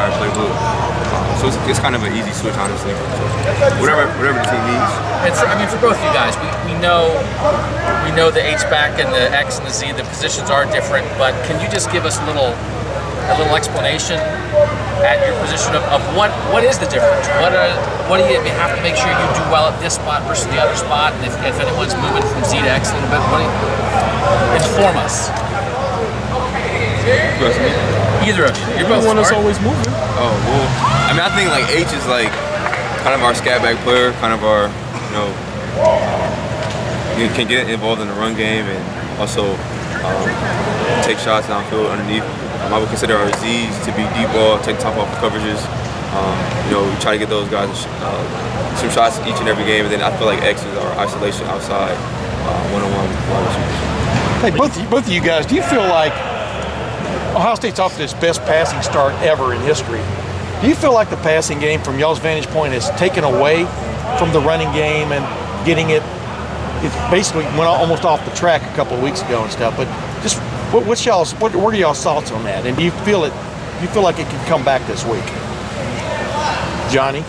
entire playbook. So it's kind of an easy switch, honestly. So whatever the team needs. And for both of you guys, we know the H-back and the X and the Z, the positions are different, but can you just give us a little explanation at your position of what is the difference? What do you have to make sure you do well at this spot versus the other spot? And if anyone's moving from Z to X a little bit, inform us. Either of you. You're both one that's always moving. Oh, well, I think like H is like kind of our scat back player, kind of our, you can get involved in the run game and also take shots downfield underneath. I would consider our Z's to be deep ball, take top off coverages. We try to get those guys some shots each and every game, and then I feel like X is our isolation outside, one-on-one wide receivers. Hey, both of you guys, do you feel like Ohio State's off to its best passing start ever in history? Do you feel like the passing game, from y'all's vantage point, is taken away from the running game and getting it basically went almost off the track a couple of weeks ago and stuff? But just what are y'all's thoughts on that? And do you feel like it can come back this week? Johnny?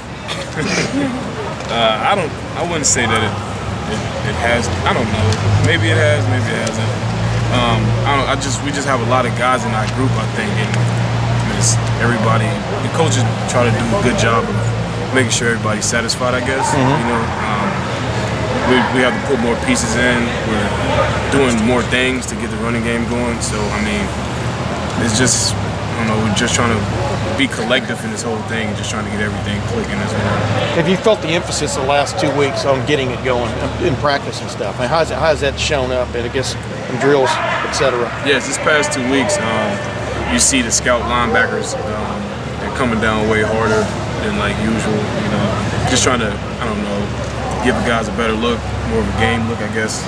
I wouldn't say that it has. I don't know. Maybe it has, maybe it hasn't. We just have a lot of guys in our group, I think, and everybody, the coaches try to do a good job of making sure everybody's satisfied, I guess. We have to put more pieces in. We're doing more things to get the running game going. So, it's just, we're just trying to be collective in this whole thing and just trying to get everything clicking as well. Have you felt the emphasis the last 2 weeks on getting it going in practice and stuff? How has that shown up, and I guess in drills, et cetera? Yes, this past 2 weeks, you see the scout linebackers, they're coming down way harder than like usual. Just trying to, give the guys a better look, more of a game look, I guess.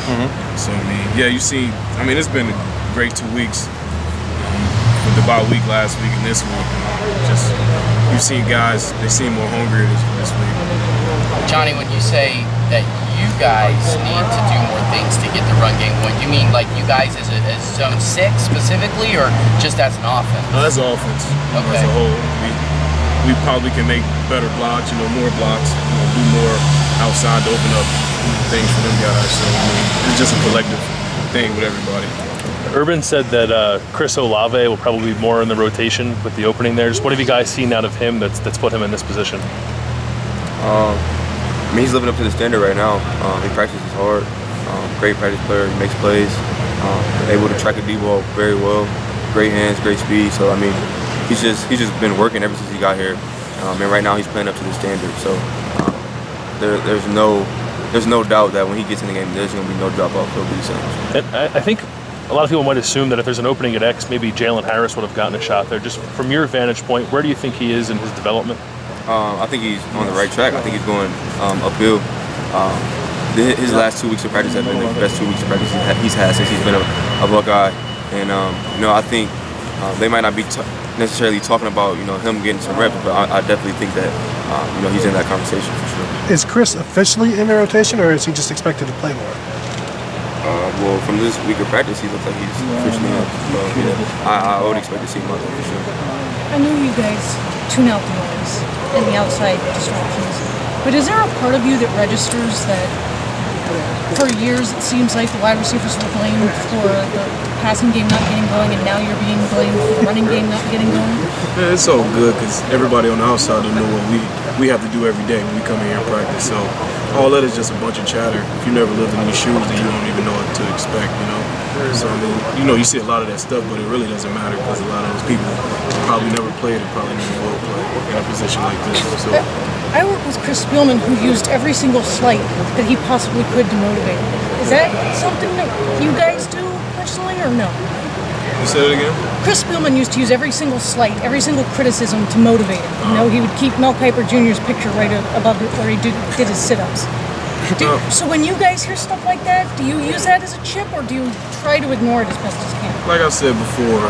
So, you see, it's been a great 2 weeks. With the bye week last week and this week, you've seen guys, they seem more hungry this week. Johnny, when you say that you guys need to do more things to get the run game going, you mean like you guys as zone 6 specifically, or just as an offense? No, that's offense. Okay. As a whole, we probably can make better blocks, more blocks, do more outside to open up things for them guys. So it's just a collective thing with everybody. Urban said that Chris Olave will probably be more in the rotation with the opening there. Just what have you guys seen out of him that's put him in this position? He's living up to the standard right now. He practices hard. Great practice player. He makes plays. Able to track a D-ball very well. Great hands, great speed. So he's just been working ever since he got here. And right now he's playing up to the standard. So there's no doubt that when he gets in the game, there's going to be no drop off. He'll be the same. And I think a lot of people might assume that if there's an opening at X, maybe Jalen Harris would have gotten a shot there. Just from your vantage point, where do you think he is in his development? I think he's on the right track. I think he's going uphill. His last 2 weeks of practice have been the best 2 weeks of practice he's had since he's been a Buckeye. And I think they might not be necessarily talking about him getting some reps, but I definitely think that he's in that conversation for sure. Is Chris officially in the rotation, or is he just expected to play more? Well, from this week of practice, he looks like he's officially up. So, I would expect to see him out there for sure. I know you guys tune out the noise and the outside distractions, but is there a part of you that registers that for years it seems like the wide receivers were blamed for the passing game not getting going, and now you're being blamed for the running game not getting going? Yeah, it's so good because everybody on the outside don't know what we have to do every day when we come in here and practice. So all that is just a bunch of chatter. If you never lived in these shoes, then you don't even know what to expect, So, you see a lot of that stuff, but it really doesn't matter because a lot of those people probably never played and probably never will play in a position like this. So I work with Chris Spielman, who used every single slight that he possibly could to motivate. Is that something that you guys do personally, or no? You said it again? Chris Spielman used to use every single slight, every single criticism to motivate him. He would keep Mel Kiper Jr.'s picture right above it where he did his sit-ups. So when you guys hear stuff like that, do you use that as a chip, or do you try to ignore it as best as you can? Like I said before,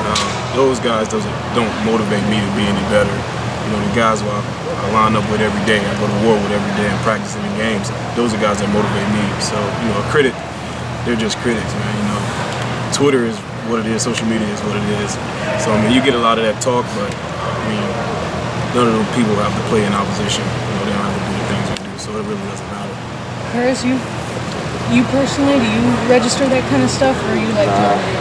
those guys don't motivate me to be any better. The guys who I line up with every day, I go to war with every day and practice in the games, those are guys that motivate me. So, a critic, they're just critics, man. Twitter is what it is, social media is what it is. So, you get a lot of that talk, but, none of them people have to play in opposition. They don't have to do the things we do, so it really doesn't matter. Parris, you personally, do you register that kind of stuff, or are you like Johnnie?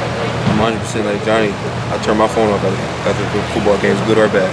I'm 100% like Johnnie. I turn my phone off after the football games, good or bad.